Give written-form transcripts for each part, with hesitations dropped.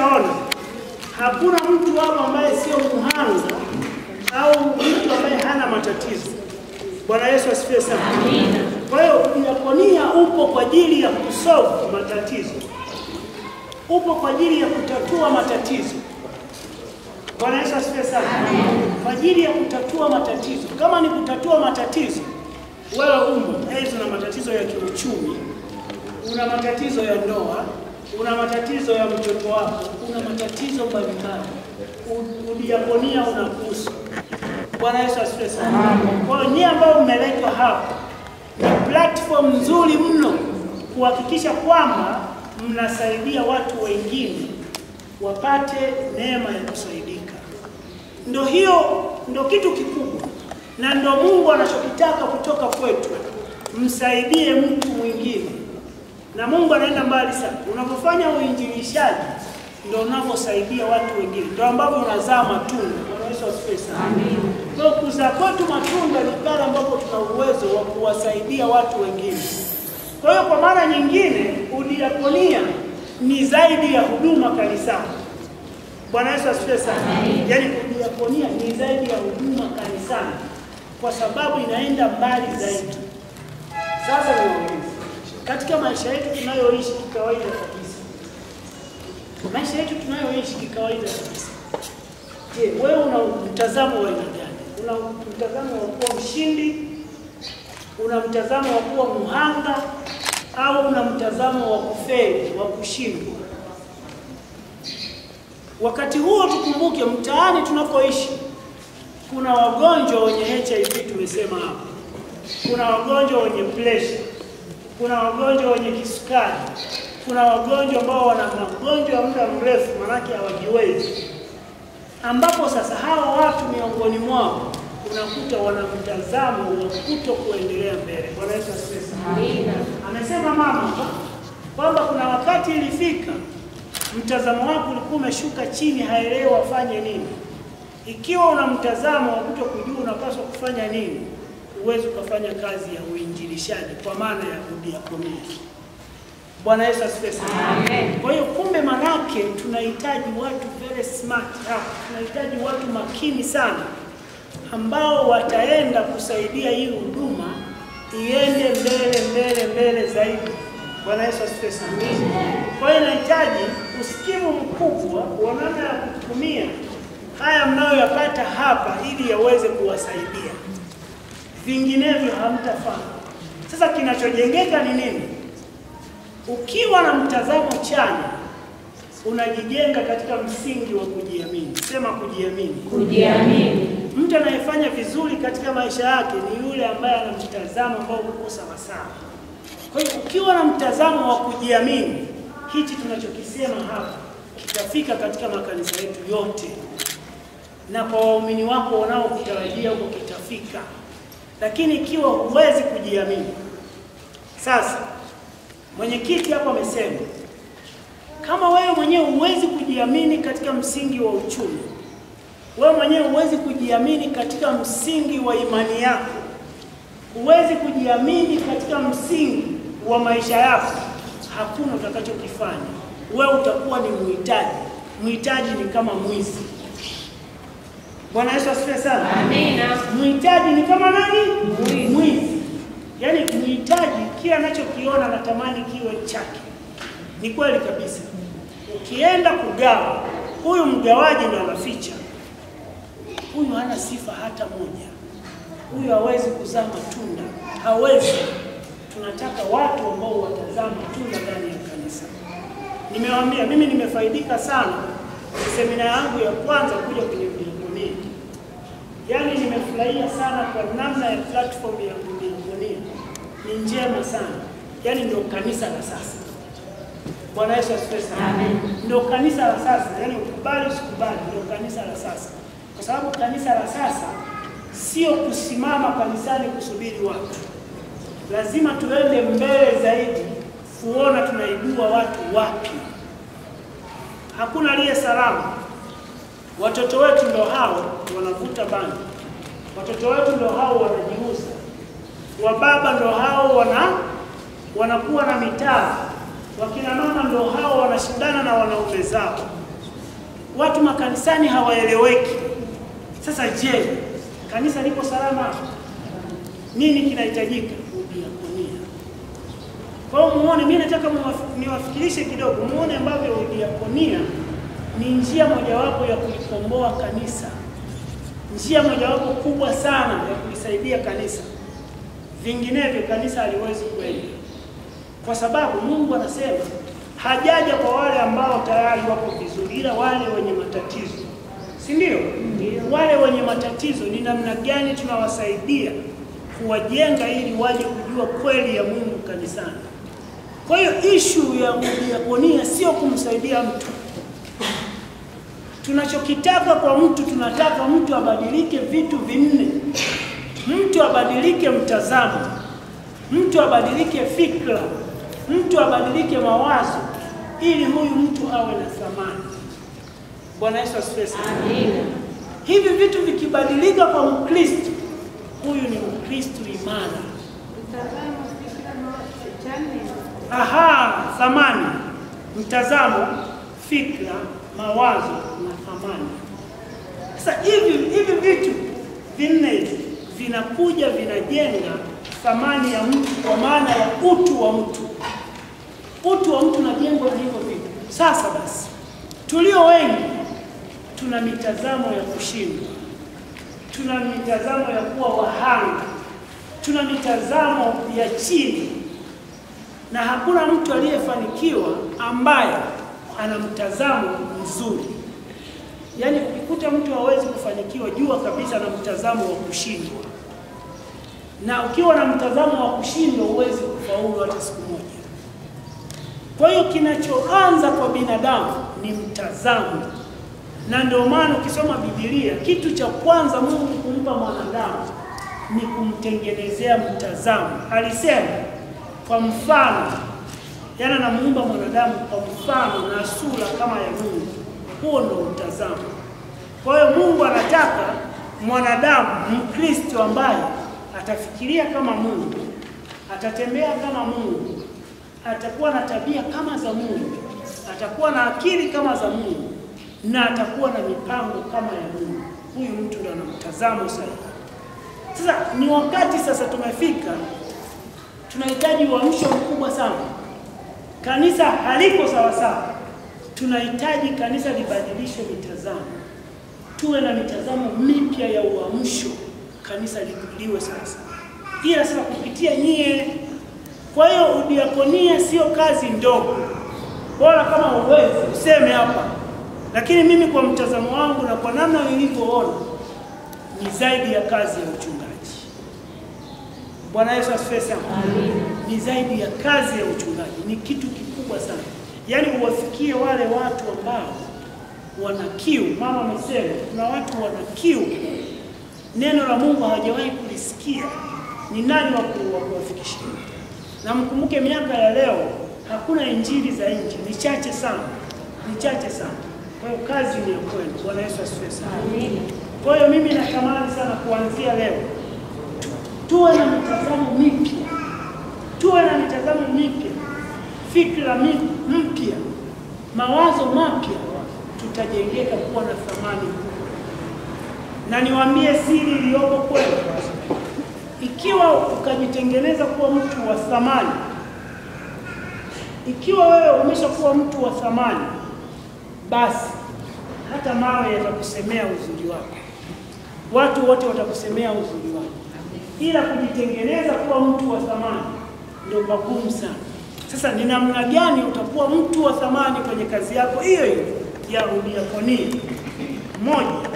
tumeshaona hakuna mtu hapa ambaye sio muhanga au mtu ambaye hana matatizo. Bwana Yesu asifiwe sana. Amina. Kwa hiyo diakonia upo kwa ajili ya kusolve matatizo. Upo kwa ajili ya kutatua matatizo. Bwana Yesu asifiwe sana. Amina. Kwa ajili ya kutatua matatizo. Kama ni kutatua matatizo, wewe una matatizo ya kiuchumi, una matatizo ya ndoa, una matatizo ya mtoto wako, una matatizo mbalimbali. Diakonia unakuhusu. Bwana Yesu asifiwe sana. Kwa hiyo nyinyi ambao mmeletwa hapa ni platform nzuri mno kuhakikisha kwamba mnasaidia watu wengine wapate neema ya kusaidika. Ndio kitu kikubwa. Na ndio Mungu anachokitaka kutoka kwetu. Msaidie mtu mwingine. Na Mungu anaenda mbali sana. Unapofanya uinjilishaji ndio unavyosaidia watu wengine. Ndio ambavyo unazaa matunda. Bwana Yesu asifiwe sana. Amina. Kwa kuzaa kwetu matunda ni pale ambapo tuna uwezo wa kuwasaidia watu wengine. Kwa hiyo kwa maana nyingine, udiakonia ni zaidi ya huduma kanisani. Bwana Yesu asifiwe sana. Yaani udiakonia ni zaidi ya huduma kanisani kwa sababu inaenda mbali zaidi. Sasa niulize, katika maisha yetu tunayoishi kikawaida kabisa. Maisha yetu tunayoishi kikawaida kabisa. Je, wewe una mtazamo wa aina gani? Una mtazamo wa kuwa mshindi? Una mtazamo wa kuwa muhanga? Au una mtazamo wa kufeli, wa kushindwa? Wakati huo tukumbuke mtaani tunapoishi kuna wagonjwa wenye HIV tumesema hapo. Kuna wagonjwa wenye pressure. Kuna wagonjwa wenye kisukari. Kuna wagonjwa ambao wana magonjwa ya muda mrefu manake hawajiwezi. Ambapo sasa hawa watu miongoni mwao unakuta wana mtazamo wa kuto kuendelea mbele. Bwana Yesu asifiwe. Amina. Amesema mama kwamba kuna wakati ilifika mtazamo wako ulikuwa umeshuka chini, haelewi afanye nini. Ikiwa una mtazamo wa kuto kujua unapaswa kufanya nini, uweze kufanya kazi ya uinjilishaji kwa maana ya udiakonia. Bwana Yesu asifiwe sana. Amen. Kwa hiyo kumbe manake tunahitaji watu very smart hapa. Tunahitaji watu makini sana ambao wataenda kusaidia hii huduma iende mbele zaidi. Bwana Yesu asifiwe sana. Kwa hiyo inahitaji usikivu mkubwa wa namna ya kutumia haya mnayoyapata hapa ili yaweze kuwasaidia. Vinginevyo hamtafanya. Sasa kinachojengeka ni nini? Ukiwa na mtazamo chanya, unajijenga katika msingi wa kujiamini. Sema kujiamini. Kujiamini. Mtu anayefanya vizuri katika maisha yake ni yule ambaye ana mtazamo ambao uko sawa sawa. Kwa hiyo ukiwa na mtazamo wa kujiamini, hichi tunachokisema hapa kitafika katika makanisa yetu yote. Na kwa waumini wako wanaokutarajia huko kitafika. Lakini ikiwa huwezi kujiamini. Sasa mwenyekiti hapo amesema kama wewe mwenyewe huwezi kujiamini katika msingi wa uchumi, wewe mwenyewe huwezi kujiamini katika msingi wa imani yako, huwezi kujiamini katika msingi wa maisha yako, hakuna utakachokifanya. Wewe utakuwa ni muhitaji. Muhitaji ni kama mwizi. Bwana Yesu asifiwe sana. Amina. Muhitaji ni kama nani? Mwizi. Yaani muhitaji kila anachokiona anatamani kiwe chake. Ni kweli kabisa. Ukienda kugawa, huyu mgawaji ndo anaficha. Huyu hana sifa hata moja. Huyu hawezi kuzaa matunda. Hawezi. Tunataka watu ambao watazaa matunda ndani ya kanisa. Nimewaambia mimi nimefaidika sana semina yangu ya kwanza kuja kwenye diakonia. Yaani nimefurahia sana kwa namna ya platform ya diakonia. Ni njema sana. Yaani ndio kanisa la sasa. Bwana Yesu asifiwe sana. Amen. Ndio kanisa la sasa. Yaani ukubali usikubali ndio kanisa la sasa. Kwa sababu kanisa la sasa sio kusimama kanisani kusubiri watu. Lazima tuende mbele zaidi kuona tunaibua watu wapi. Hakuna aliye salama. Watoto wetu ndio hao wanavuta bangi. Watoto wetu ndio hao wanajiuza. Wababa ndio hao wanakuwa na mitaa. Wakina mama ndio hao wanashindana na wanaume zao. watu makanisani hawaeleweki. Sasa je, kanisa liko salama? Nini kinahitajika? Udiakonia. Kwa hiyo muone, mimi nataka niwafikirishe kidogo, muone ambavyo udiakonia ni njia mojawapo ya kulikomboa kanisa, njia mojawapo kubwa sana ya kulisaidia kanisa. Vinginevyo kanisa haliwezi kwenda, kwa sababu Mungu anasema hajaja kwa wale ambao tayari wako vizuri, ila wale wenye matatizo, si ndio? Wale wenye matatizo ni namna gani tunawasaidia kuwajenga ili waje kujua kweli ya Mungu kanisani. Kwa hiyo issue ya udiakonia sio kumsaidia mtu. Tunachokitaka kwa mtu, tunataka mtu abadilike vitu vinne. Mtu abadilike mtazamo, mtu abadilike fikra, mtu abadilike mawazo, ili huyu mtu awe na thamani. Bwana Yesu asifiwe sana. Amina. Hivi vitu vikibadilika kwa Mkristo, huyu ni Mkristo imara. Mtazamo, fikra, mawazo. Thamani, mtazamo, fikra, mawazo na thamani. Sasa hivi vitu vinne vinakuja vinajenga thamani ya mtu, kwa maana ya utu wa mtu. Utu wa mtu unajengwa na hivyo vitu. Sasa basi, tulio wengi tuna mitazamo ya kushindwa, tuna mitazamo ya kuwa wahanga, tuna mitazamo ya chini, na hakuna mtu aliyefanikiwa ambaye ana mtazamo mzuri. Yaani ukikuta mtu hawezi kufanikiwa, jua kabisa na mtazamo wa kushindwa. Na ukiwa na mtazamo wa kushindwa, huwezi kufaulu hata siku moja. Kwa hiyo kinachoanza kwa binadamu ni mtazamo. Na ndio maana ukisoma Biblia, kitu cha kwanza Mungu kumpa mwanadamu ni kumtengenezea mtazamo. Alisema kwa mfano, yana namuumba mwanadamu kwa mfano na sura kama ya Mungu. Huo ndio mtazamo. Kwa hiyo Mungu anataka mwanadamu Mkristo ambaye atafikiria kama Mungu, atatembea kama Mungu, atakuwa na tabia kama za Mungu, atakuwa na akili kama za Mungu, na atakuwa na mipango kama ya Mungu. Huyu mtu ndio ana mtazamo sahihi. Sasa ni wakati sasa tumefika, tunahitaji uamsho mkubwa sana. Kanisa haliko sawa sawa. Tunahitaji kanisa libadilishe mitazamo. Tuwe na mitazamo mipya ya uamsho, kanisa liwe sasa. Ila sasa kupitia nyie. Kwa hiyo udiakonia sio kazi ndogo. Bora kama uwezi useme hapa. Lakini mimi kwa mtazamo wangu na kwa namna nilivyoona, ni zaidi ya kazi ya uchungaji. Bwana Yesu asifiwe sana. Ni zaidi ya kazi ya uchungaji, ni kitu kikubwa sana. Yaani uwafikie wale watu ambao wana kiu. Mama amesema kuna watu wana kiu, neno la Mungu hawajawahi kulisikia. Ni nani wa kuwafikishia? Na mkumbuke miaka ya leo hakuna injili za nje, ni chache sana, ni chache sana. Kwa hiyo kazi ni ya kwenu. Bwana Yesu asifiwe sana. Amina. Kwa hiyo mimi natamani sana kuanzia leo tuwe na mitazamo mipya, tuwe na mitazamo mipya, fikra mpya, mawazo mapya, tutajengeka kuwa na thamani. Na niwaambie siri iliyoko kwenu, ikiwa ukajitengeneza kuwa mtu wa thamani, ikiwa wewe umeshakuwa mtu wa thamani, basi hata mawe yatakusemea uzuri wako, watu wote watakusemea uzuri wako. Ila kujitengeneza kuwa mtu wa thamani ndio magumu sana. Sasa ni namna gani utakuwa mtu wa thamani kwenye kazi yako hiyo ya udiakonia? Moja,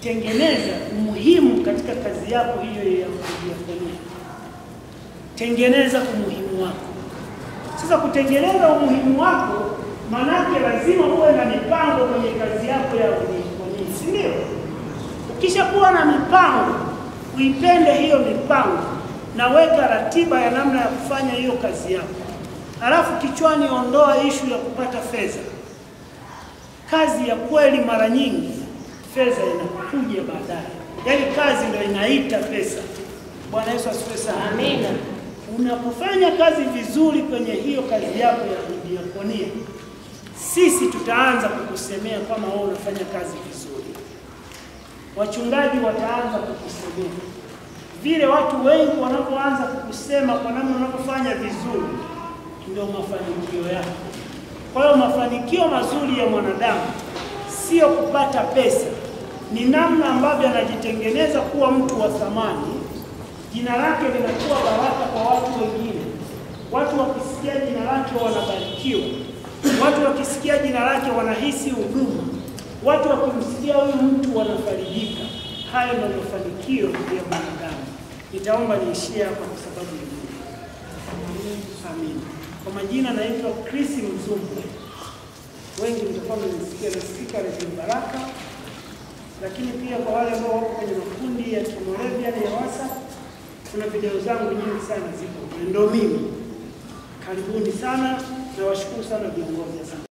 tengeneza umuhimu katika kazi yako hiyo ya udiakonia. Tengeneza umuhimu wako. Sasa kutengeneza umuhimu wako, manake lazima uwe na mipango kwenye kazi yako ya udiakonia, si ndio? Ukishakuwa na mipango, uipende hiyo mipango na weka ratiba ya namna ya kufanya hiyo kazi yako. Alafu kichwani ondoa ishu ya kupata fedha. Kazi ya kweli mara nyingi fedha inakuja baadaye. Yaani kazi ndio inaita pesa. Bwana Yesu asifiwe sana. Amina. Unapofanya kazi vizuri kwenye hiyo kazi yako ya udiakonia, sisi tutaanza kukusemea kama wewe unafanya kazi vizuri. Wachungaji wataanza kukusemea. Vile watu wengi wanapoanza kukusema kwa namna unapofanya vizuri, ndio mafanikio yako. Kwa hiyo mafanikio mazuri ya mwanadamu sio kupata pesa, ni namna ambavyo anajitengeneza kuwa mtu wa thamani. Jina lake linakuwa baraka kwa watu wengine. Watu wakisikia jina lake wanabarikiwa. Watu wakisikia jina lake wanahisi huduma. Watu wakimsikia huyu mtu wanafarijika. Hayo ndio mafanikio ya mwanadamu. Nitaomba niishie hapa kwa sababu ni amin. Kwa majina naitwa Chris Mzumbe. Wengi mtakuwa mnisikia nasikika Radio Baraka. Lakini pia kwa wale ambao wako kwenye makundi ya Moravian ya WhatsApp, kuna video zangu nyingi sana ziko. Ndio mimi. Karibuni sana na washukuru sana viongozi.